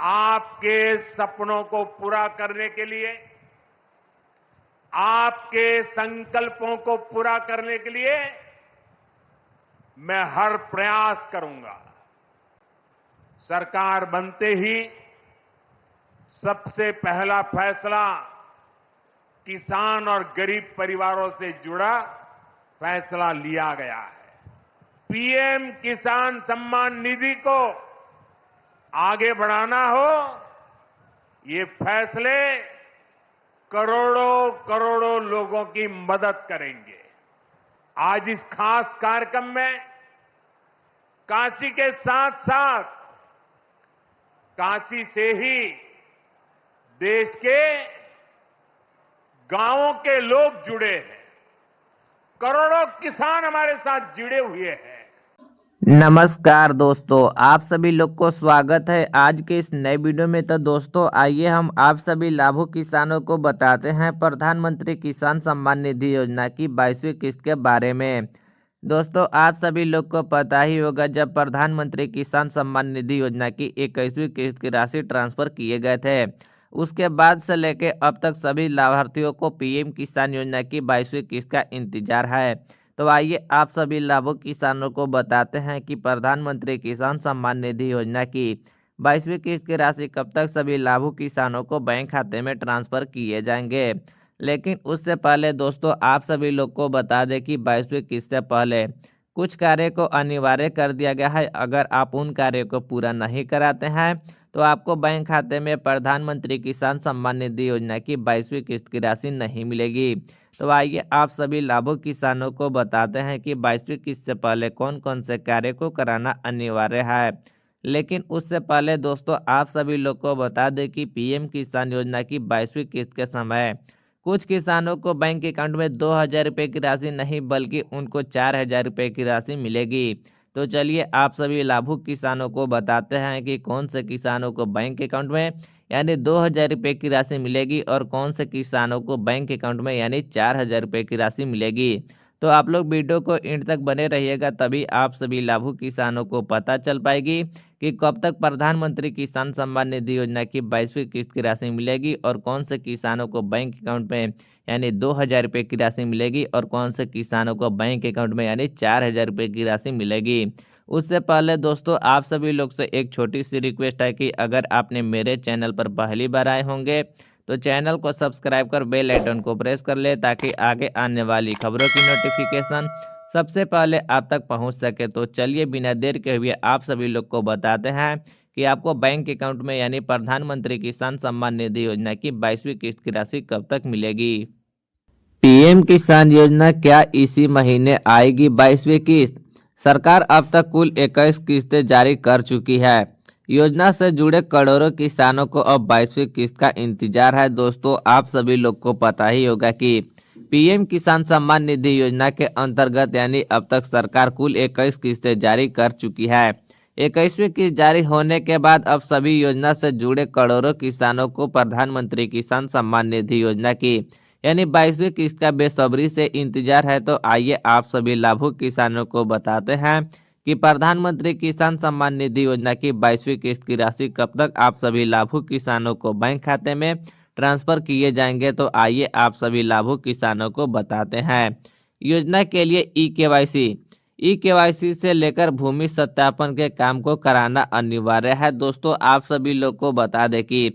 आपके सपनों को पूरा करने के लिए, आपके संकल्पों को पूरा करने के लिए मैं हर प्रयास करूंगा। सरकार बनते ही सबसे पहला फैसला किसान और गरीब परिवारों से जुड़ा फैसला लिया गया है। पीएम किसान सम्मान निधि को आगे बढ़ाना हो, ये फैसले करोड़ों करोड़ों लोगों की मदद करेंगे। आज इस खास कार्यक्रम में काशी के साथ साथ काशी से ही देश के गांवों के लोग जुड़े हैं। करोड़ों किसान हमारे साथ जुड़े हुए हैं। नमस्कार दोस्तों, आप सभी लोग को स्वागत है आज के इस नए वीडियो में। तो दोस्तों आइए हम आप सभी लाभुक किसानों को बताते हैं प्रधानमंत्री किसान सम्मान निधि योजना की 22वीं किस्त के बारे में। दोस्तों आप सभी लोग को पता ही होगा, जब प्रधानमंत्री किसान सम्मान निधि योजना की 21वीं किस्त की राशि ट्रांसफर किए गए थे, उसके बाद से लेकर अब तक सभी लाभार्थियों को पीएम किसान योजना की 22वीं किस्त का इंतजार है। तो आइए आप सभी लाभुक किसानों को बताते हैं कि प्रधानमंत्री किसान सम्मान निधि योजना की 22वीं किस्त की राशि कब तक सभी लाभुक किसानों को बैंक खाते में ट्रांसफर किए जाएंगे। लेकिन उससे पहले दोस्तों आप सभी लोग को बता दें कि 22वीं किस्त से पहले कुछ कार्य को अनिवार्य कर दिया गया है। अगर आप उन कार्यों को पूरा नहीं कराते हैं तो आपको बैंक खाते में प्रधानमंत्री किसान सम्मान निधि योजना की 22वीं किस्त की राशि नहीं मिलेगी। तो आइए आप सभी लाभुक किसानों को बताते हैं कि 22वीं किस्त से पहले कौन कौन से कार्य को कराना अनिवार्य है। लेकिन उससे पहले दोस्तों आप सभी लोग को बता दें कि पीएम किसान योजना की 22वीं किस्त के समय कुछ किसानों को बैंक अकाउंट में 2,000 रुपये की राशि नहीं बल्कि उनको 4,000 रुपये की राशि मिलेगी। तो चलिए आप सभी लाभुक किसानों को बताते हैं कि कौन से किसानों को बैंक अकाउंट में यानी 2,000 रुपये की राशि मिलेगी और कौन से किसानों को बैंक अकाउंट में यानी 4,000 रुपये की राशि मिलेगी। तो आप लोग वीडियो को एंड तक बने रहिएगा, तभी आप सभी लाभुक किसानों को पता चल पाएगी कि कब तक प्रधानमंत्री किसान सम्मान निधि योजना की 22वीं किस्त की राशि मिलेगी और कौन से किसानों को बैंक अकाउंट में यानी 2,000 रुपये की राशि मिलेगी और कौन से किसानों को बैंक अकाउंट में यानी 4,000 रुपये की राशि मिलेगी। उससे पहले दोस्तों आप सभी लोग से एक छोटी सी रिक्वेस्ट है कि अगर आपने मेरे चैनल पर पहली बार आए होंगे तो चैनल को सब्सक्राइब कर बेल आइकन को प्रेस कर ले, ताकि आगे आने वाली खबरों की नोटिफिकेशन सबसे पहले आप तक पहुंच सके। तो चलिए बिना देर के हुए आप सभी लोग को बताते हैं कि आपको बैंक अकाउंट में यानी प्रधानमंत्री किसान सम्मान निधि योजना की 22वीं किस्त की राशि कब तक मिलेगी। पीएम किसान योजना क्या इसी महीने आएगी 22वीं किस्त। सरकार अब तक कुल 21 किस्तें जारी कर चुकी है। योजना से जुड़े करोड़ों किसानों को अब 22वीं किस्त का इंतजार है। दोस्तों आप सभी लोग को पता ही होगा कि पीएम किसान सम्मान निधि योजना के अंतर्गत यानी अब तक सरकार कुल 21 किस्तें जारी कर चुकी है। 21वीं किस्त जारी होने के बाद अब सभी योजना से जुड़े करोड़ों किसानों को प्रधानमंत्री किसान सम्मान निधि योजना की यानी 22वीं किस्त का बेसब्री से इंतजार है। तो आइए आप सभी लाभुक किसानों को बताते हैं कि प्रधानमंत्री किसान सम्मान निधि योजना की 22वीं किस्त की राशि कब तक आप सभी लाभुक किसानों को बैंक खाते में ट्रांसफर किए जाएंगे। तो आइए आप सभी लाभुक किसानों को बताते हैं। योजना के लिए ई केवाईसी से लेकर भूमि सत्यापन के काम को कराना अनिवार्य है। दोस्तों आप सभी लोग को बता दें कि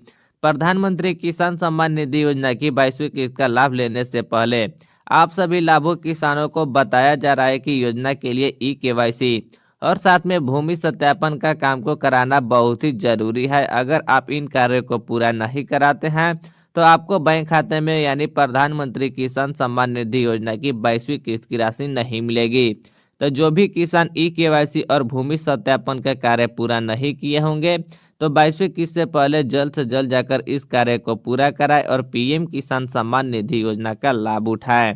प्रधानमंत्री किसान सम्मान निधि योजना की 22वीं किस्त का लाभ लेने से पहले आप सभी लाभुक किसानों को बताया जा रहा है कि योजना के लिए ई केवाईसी और साथ में भूमि सत्यापन का काम को कराना बहुत ही जरूरी है। अगर आप इन कार्यों को पूरा नहीं कराते हैं तो आपको बैंक खाते में यानी प्रधानमंत्री किसान सम्मान निधि योजना की 22वीं किस्त की राशि नहीं मिलेगी। तो जो भी किसान ई केवाईसी और भूमि सत्यापन का कार्य पूरा नहीं किए होंगे तो 22वीं किस्त से पहले जल्द से जल्द जाकर इस कार्य को पूरा कराएं और पीएम किसान सम्मान निधि योजना का लाभ उठाएं।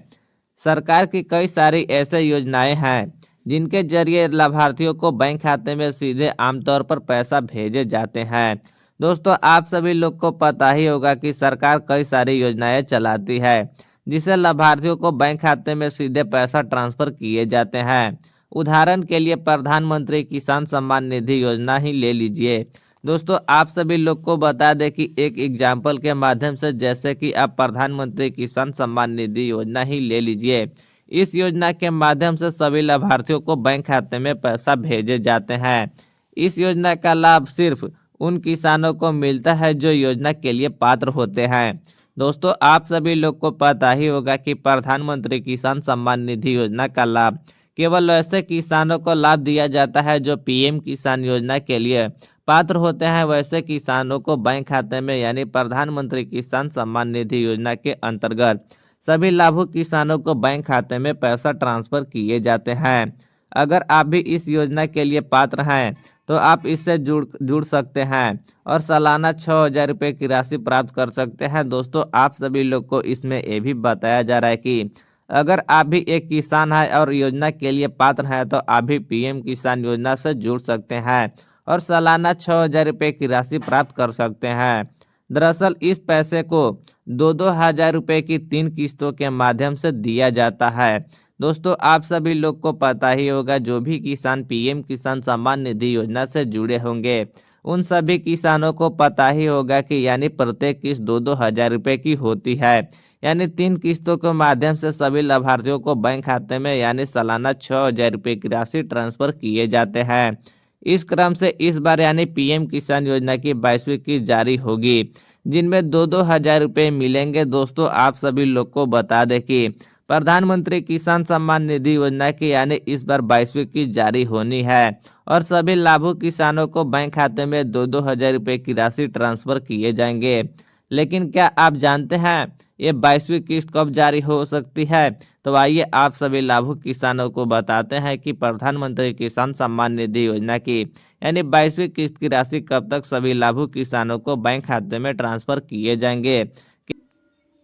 सरकार की कई सारी ऐसे योजनाएं हैं जिनके जरिए लाभार्थियों को बैंक खाते में सीधे आमतौर पर पैसा भेजे जाते हैं। दोस्तों आप सभी लोग को पता ही होगा कि सरकार कई सारी योजनाएं चलाती है जिससे लाभार्थियों को बैंक खाते में सीधे पैसा ट्रांसफर किए जाते हैं। उदाहरण के लिए प्रधानमंत्री किसान सम्मान निधि योजना ही ले लीजिए। दोस्तों आप सभी लोग को बता दें कि एक एग्जाम्पल के माध्यम से, जैसे कि आप प्रधानमंत्री किसान सम्मान निधि योजना ही ले लीजिए। इस योजना के माध्यम से सभी लाभार्थियों को बैंक खाते में पैसा भेजे जाते हैं। इस योजना का लाभ सिर्फ उन किसानों को मिलता है जो योजना के लिए पात्र होते हैं। दोस्तों आप सभी लोग को पता ही होगा कि प्रधानमंत्री किसान सम्मान निधि योजना का लाभ केवल ऐसे किसानों को लाभ दिया जाता है जो पीएम किसान योजना के लिए पात्र होते हैं। वैसे किसानों को बैंक खाते में यानी प्रधानमंत्री किसान सम्मान निधि योजना के अंतर्गत सभी लाभुक किसानों को बैंक खाते में पैसा ट्रांसफर किए जाते हैं। अगर आप भी इस योजना के लिए पात्र हैं तो आप इससे जुड़ सकते हैं और सालाना 6,000 रुपये की राशि प्राप्त कर सकते हैं। दोस्तों आप सभी लोग को इसमें ये भी बताया जा रहा है कि अगर आप भी एक किसान हैं और योजना के लिए पात्र हैं तो आप भी पीएम किसान योजना से जुड़ सकते हैं और सालाना 6,000 रुपये की राशि प्राप्त कर सकते हैं। दरअसल इस पैसे को 2,000 रुपये की 3 किस्तों के माध्यम से दिया जाता है। दोस्तों आप सभी लोग को पता ही होगा, जो भी किसान पीएम किसान सम्मान निधि योजना से जुड़े होंगे उन सभी किसानों को पता ही होगा कि यानी प्रत्येक किस्त 2,000 रुपये की होती है। यानी 3 किस्तों के माध्यम से सभी लाभार्थियों को बैंक खाते में यानी सालाना 6,000 रुपये की राशि ट्रांसफर किए जाते हैं। इस क्रम से इस बार यानी पीएम किसान योजना की 22वीं किस्त जारी होगी, जिनमें 2,000 रुपये मिलेंगे। दोस्तों आप सभी लोग को बता दें कि प्रधानमंत्री किसान सम्मान निधि योजना की यानी इस बार 22वीं किस्त जारी होनी है और सभी लाभुक किसानों को बैंक खाते में 2,000 रुपये की राशि ट्रांसफर किए जाएंगे। लेकिन क्या आप जानते हैं ये 22वीं किस्त कब जारी हो सकती है? तो आइए आप सभी लाभुक किसानों को बताते हैं कि प्रधानमंत्री किसान सम्मान निधि योजना की यानी 22वीं किस्त की राशि कब तक सभी लाभुक किसानों को बैंक खाते में ट्रांसफर किए जाएंगे।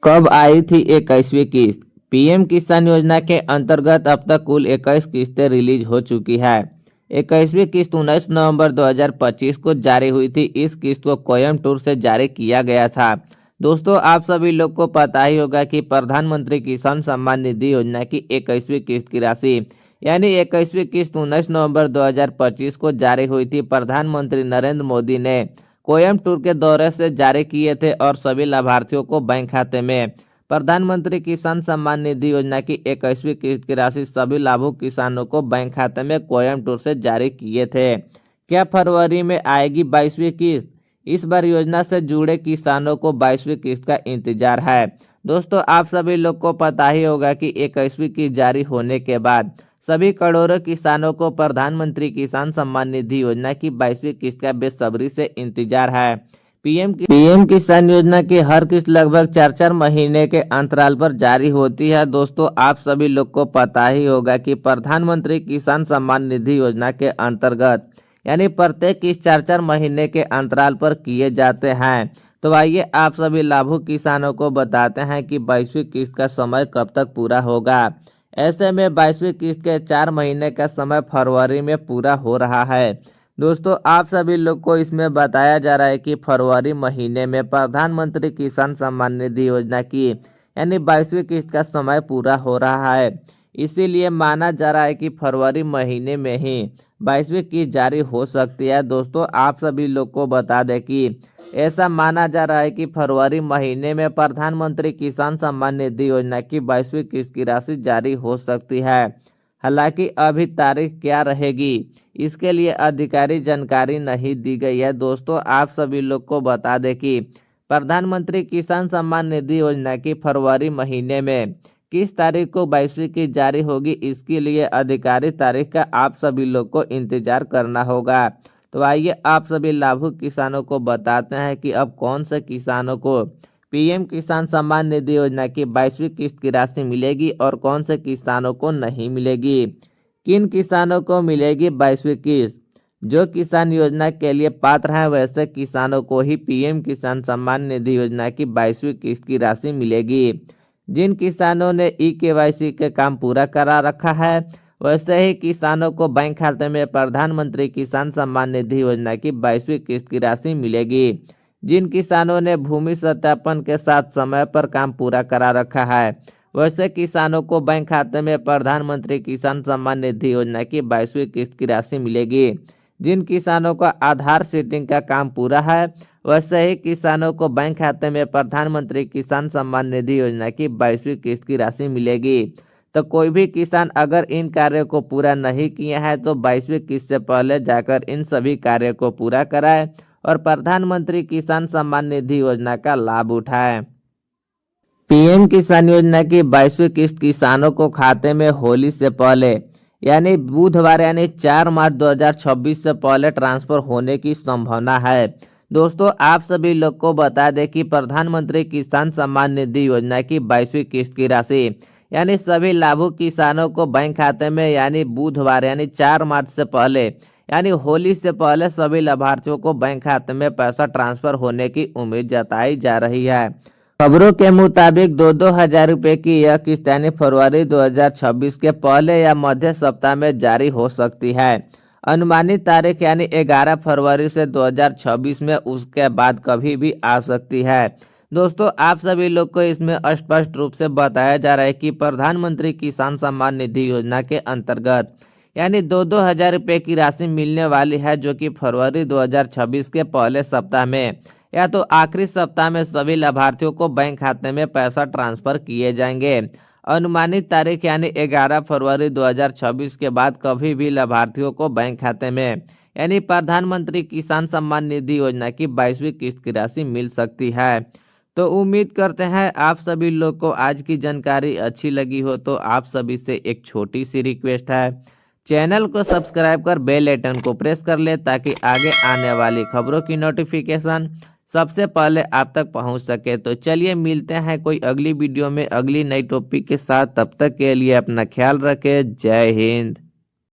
कब आई थी 21वीं किस्त? पीएम किसान योजना के अंतर्गत अब तक कुल 21 किस्तें रिलीज हो चुकी है। 21वीं किस्त 19 नवंबर 2025 को जारी हुई थी। इस किस्त को कोयम्बटूर से जारी किया गया था। दोस्तों आप सभी लोग को पता ही होगा कि प्रधानमंत्री किसान सम्मान निधि योजना की 21वीं किस्त की राशि यानी 21वीं किस्त 19 नवंबर 2025 को जारी हुई थी। प्रधानमंत्री नरेंद्र मोदी ने कोयम्बटूर के दौरे से जारी किए थे और सभी लाभार्थियों को बैंक खाते में प्रधानमंत्री किसान सम्मान निधि योजना की 21वीं किस्त की राशि सभी लाभुक किसानों को बैंक खाते में कोयम्बटूर से जारी किए थे। क्या फरवरी में आएगी 22वीं किस्त? इस बार योजना से जुड़े किसानों को 22वीं किस्त का इंतजार है। दोस्तों आप सभी लोग को पता ही होगा कि 21वीं किस्त जारी होने के बाद सभी करोड़ों किसानों को प्रधानमंत्री किसान सम्मान निधि योजना की 22वीं किस्त का बेसब्री से इंतजार है। पीएम किसान योजना की हर किस्त लगभग 4-4 महीने के अंतराल पर जारी होती है। दोस्तों आप सभी लोग को पता ही होगा कि प्रधानमंत्री किसान सम्मान निधि योजना के अंतर्गत यानी प्रत्येक किस्त 4-4 महीने के अंतराल पर किए जाते हैं। तो आइए आप सभी लाभुक किसानों को बताते हैं कि 22वीं किस्त का समय कब तक पूरा होगा। ऐसे में 22वीं किस्त के 4 महीने का समय फरवरी में पूरा हो रहा है। दोस्तों आप सभी लोग को इसमें बताया जा रहा है कि फरवरी महीने में प्रधानमंत्री किसान सम्मान निधि योजना की यानी 22वीं किस्त का समय पूरा हो रहा है। इसीलिए माना जा रहा है कि फरवरी महीने में ही 22वीं किस्त जारी हो सकती है। दोस्तों आप सभी लोग को बता दें कि ऐसा माना जा रहा है कि फरवरी महीने में प्रधानमंत्री किसान सम्मान निधि योजना की 22वीं किस्त की राशि जारी हो सकती है। हालांकि अभी तारीख क्या रहेगी इसके लिए आधिकारिक जानकारी नहीं दी गई है। दोस्तों आप सभी लोग को बता दें कि प्रधानमंत्री किसान सम्मान निधि योजना की फरवरी महीने में किस तारीख को 22वीं किस्त जारी होगी, इसके लिए आधिकारिक तारीख का आप सभी लोग को इंतजार करना होगा। तो आइए आप सभी लाभुक किसानों को बताते हैं कि अब कौन से किसानों को पीएम किसान सम्मान निधि योजना की 22वीं किस्त की राशि मिलेगी और कौन से किसानों को नहीं मिलेगी। किन किसानों को मिलेगी 22वीं किस्त? जो किसान योजना के लिए पात्र हैं वैसे किसानों को ही पीएम किसान सम्मान निधि योजना की 22वीं किस्त की राशि मिलेगी। जिन किसानों ने ई-केवाईसी के काम पूरा करा रखा है वैसे ही किसानों को बैंक खाते में प्रधानमंत्री किसान सम्मान निधि योजना की 22वीं किस्त की राशि मिलेगी। जिन किसानों ने भूमि सत्यापन के साथ समय पर काम पूरा करा रखा है वैसे किसानों को बैंक खाते में प्रधानमंत्री किसान सम्मान निधि योजना की 22वीं किस्त की राशि मिलेगी। जिन किसानों का आधार सीडिंग का काम पूरा है वैसे ही किसानों को बैंक खाते में प्रधानमंत्री किसान सम्मान निधि योजना की 22वीं किस्त की राशि मिलेगी। तो कोई भी किसान अगर इन कार्यों को पूरा नहीं किया है तो 22वीं किस्त से पहले जाकर इन सभी कार्यों को पूरा कराए और प्रधानमंत्री किसान सम्मान निधि योजना का लाभ उठाए। पीएम किसान योजना की 22वीं किस्त किसानों को खाते में होली से पहले यानी बुधवार यानी 4 मार्च 2026 से पहले ट्रांसफर होने की संभावना है। दोस्तों आप सभी लोग को बता दें कि प्रधानमंत्री किसान सम्मान निधि योजना की 22वीं किस्त की राशि यानी सभी लाभुक किसानों को बैंक खाते में यानी बुधवार यानी 4 मार्च से पहले यानी होली से पहले सभी लाभार्थियों को बैंक खाते में पैसा ट्रांसफर होने की उम्मीद जताई जा रही है। खबरों के मुताबिक 2,000 रुपये की यह किस्त यानी फरवरी 2026 के पहले या मध्य सप्ताह में जारी हो सकती है। अनुमानित तारीख यानी 11 फरवरी से 2026 में, उसके बाद कभी भी आ सकती है। दोस्तों आप सभी लोग को इसमें स्पष्ट रूप से बताया जा रहा है कि प्रधानमंत्री किसान सम्मान निधि योजना के अंतर्गत यानी 2,000 रुपये की राशि मिलने वाली है, जो कि फरवरी 2026 के पहले सप्ताह में या तो आखिरी सप्ताह में सभी लाभार्थियों को बैंक खाते में पैसा ट्रांसफर किए जाएंगे। अनुमानित तारीख यानी 11 फरवरी 2026 के बाद कभी भी लाभार्थियों को बैंक खाते में यानी प्रधानमंत्री किसान सम्मान निधि योजना की 22वीं किस्त की राशि मिल सकती है। तो उम्मीद करते हैं आप सभी लोग को आज की जानकारी अच्छी लगी हो। तो आप सभी से एक छोटी सी रिक्वेस्ट है, चैनल को सब्सक्राइब कर बेल आइकन को प्रेस कर ले ताकि आगे आने वाली खबरों की नोटिफिकेशन सबसे पहले आप तक पहुंच सके। तो चलिए मिलते हैं कोई अगली वीडियो में अगली नई टॉपिक के साथ। तब तक के लिए अपना ख्याल रखें। जय हिंद।